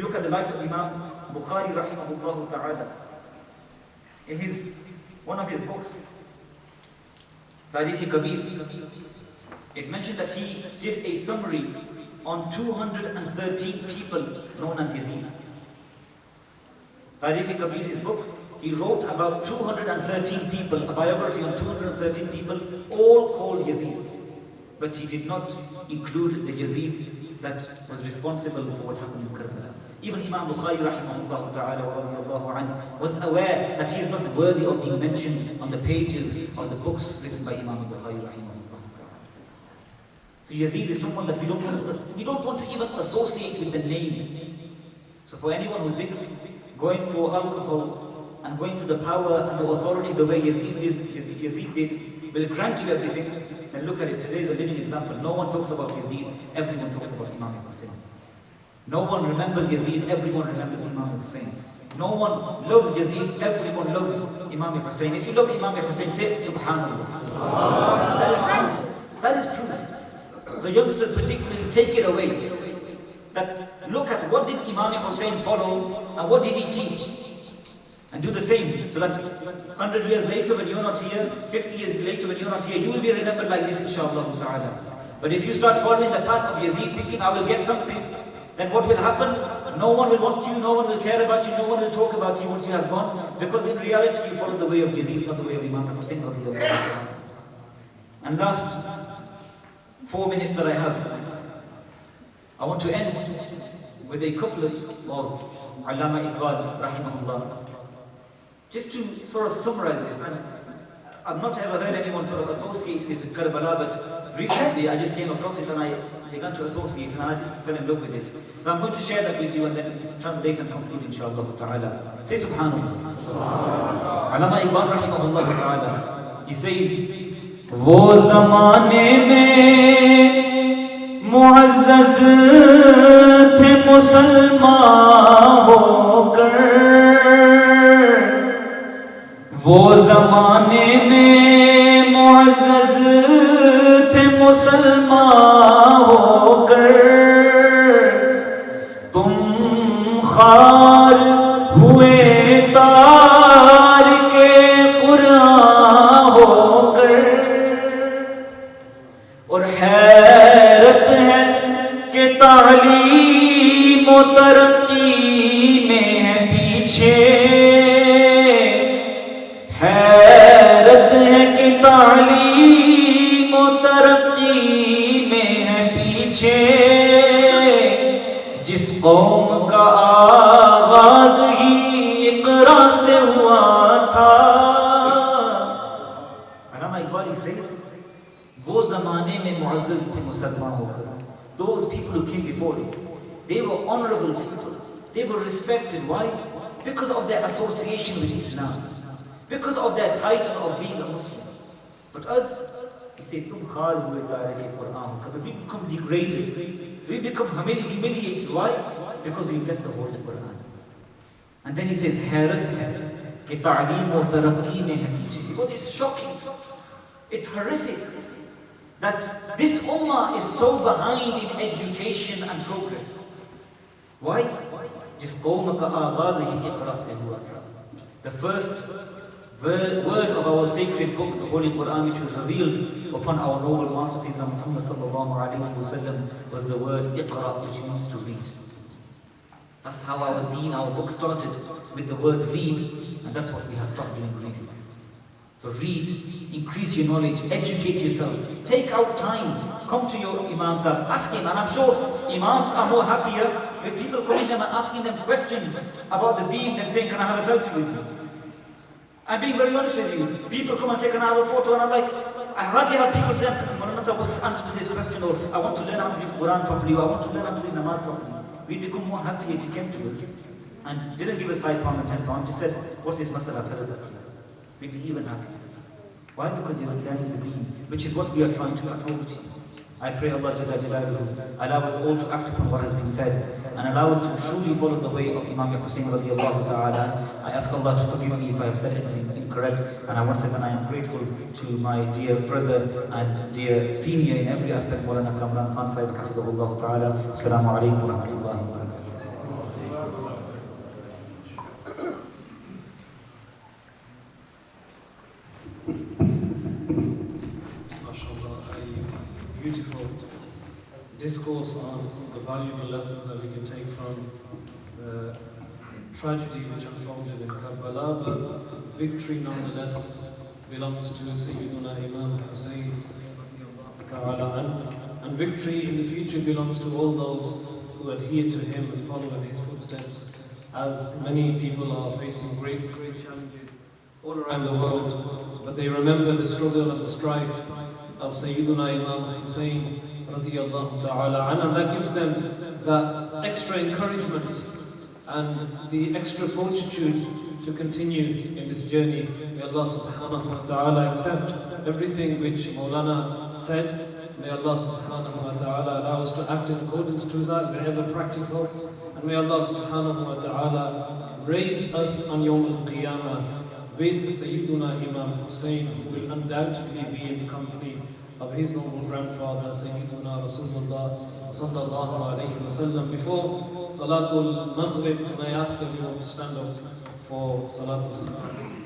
look at the life of Imam Bukhari rahimahullah ta'ala, in one of his books, Tarikh Kabir, it's mentioned that he did a summary on 213 people known as Yazid. Tarikh Kabir, his book, he wrote about 213 people, a biography on 213 people, all called Yazid. But he did not include the Yazid that was responsible for what happened in Karbala. Even Imam Bukhari rahimahullah ta'ala wa radiyallahu anhu was aware that he is not worthy of being mentioned on the pages of the books written by Imam Bukhari rahimahullah ta'ala. So Yazid is someone that we don't want to even associate with the name. So for anyone who thinks going for alcohol and going to the power and the authority the way Yazid did will grant you everything, then look at it. Today is a living example. No one talks about Yazid, everyone talks about Imam Hussein. No one remembers Yazid, everyone remembers Imam Hussein. No one loves Yazid, everyone loves Imam Hussein. If you love Imam Hussein, say Subhanallah. That is truth. That is truth. So youngsters particularly, take it away. That look at what did Imam Hussein follow and what did he teach. And do the same, so that 100 years later when you're not here, 50 years later when you're not here, you will be remembered like this, inshallah ta'ala. But if you start following the path of Yazid, thinking I will get something, then what will happen? No one will want you, no one will care about you, no one will talk about you once you have gone, because in reality you follow the way of Yazid, not the way of Imam Hussein. And last 4 minutes that I have, I want to end with a couplet of Allama Iqbal rahimahullah. Just to sort of summarize this, and I've not ever heard anyone sort of associate this with Karbala, but recently I just came across it and I began to associate it and I just fell in love with it. So I'm going to share that with you and then translate and conclude inshallah ta'ala. Say Subhanallah. Allama Iqbal rahimahullah ta'ala, he says, वो ज़माने में मुअज़्ज़ज़ थे मुसलमान होकर, वो ज़माने में मुअज़्ज़ज़ थे मुसलमान होकर, तुम खार हुए तारिके कुरान होकर, और हैरत है कि तालीम व तरक्की में है पीछे, हैरत है कि तालीम व तरक्की में है पीछे, जिस कौम का आगाज ही इक़रा से हुआ था. Allama Iqbal says, वो ज़माने में मुअज़्ज़ज़ थे मुसलमान होकर. Those people who came before us, they were honorable people. They were respected. Why? Because of their association with Islam. Because of their title of being a Muslim. But us, he says, tum khal hue tarike Quran. But we become degraded. We become humiliated. Why? Because we left the Holy Quran. And then he says, hayrat hai ki ta'aleem wa tarakki mein hai piche. Because it's shocking. It's horrific that this ummah is so behind in education and progress. Why? Jis qawm ka aagaz hi iqra se hua tha. The first word of our sacred book, the Holy Quran, which was revealed upon our noble Master Sayyidina Muhammad sallallahu alayhi wa sallam, was the word Iqra, which means to read. That's how our deen, our book started, with the word read, and that's what we have stopped doing, reading. So read, increase your knowledge, educate yourself, take out time, come to your Imam Sahib, ask him, and I'm sure Imams are more happier with people coming to them and asking them questions about the deen than saying, can I have a selfie with you? I'm being very honest with you. People come and say, can I have a photo? And I'm like, I hardly have people say, Mawlana, what's the answer to this question? Or I want to learn how to read Quran properly, or I want to learn how to read namaz properly. We'd become more happy if you came to us and didn't give us £5 and £10, just said, what's this masala? Tell us that please. We'd be even happy. Why? Because you're learning the deen, which is what we are trying to pass over to you. I pray Allah Jalla Jalaluhu allow us all to act upon what has been said and allow us to truly follow the way of Imam Hussein radiyallahu ta'ala. I ask Allah to forgive me if I have said anything incorrect, and I once again I am grateful to my dear brother and dear senior in every aspect, Mawlana Kamran Khan Sahib Hafizahullah ta'ala. Assalamu alaikum wa rahmatullahi wa barakatuh. discourse on the valuable lessons that we can take from the tragedy which unfolded in Karbala, but victory nonetheless belongs to Sayyiduna Imam Hussein ta'ala an, and victory in the future belongs to all those who adhere to him and follow in his footsteps, as many people are facing great challenges all around the world, but they remember the struggle and the strife of Sayyiduna Imam Hussein radiyallahu ta'ala an, and that gives them that extra encouragement and the extra fortitude to continue in this journey. May Allah subhanahu wa ta'ala accept everything which Mawlana said. May Allah subhanahu wa ta'ala allow us to act in accordance to that wherever practical. And may Allah subhanahu wa ta'ala raise us on Yawm al-Qiyamah with Sayyiduna Imam Hussein, who will undoubtedly be in the company of his noble grandfather Sayyiduna Rasulullah sallallahu alayhi wa sallam. Before Salatul Maghrib, can I ask everyone to stand up for Salatul Sabah?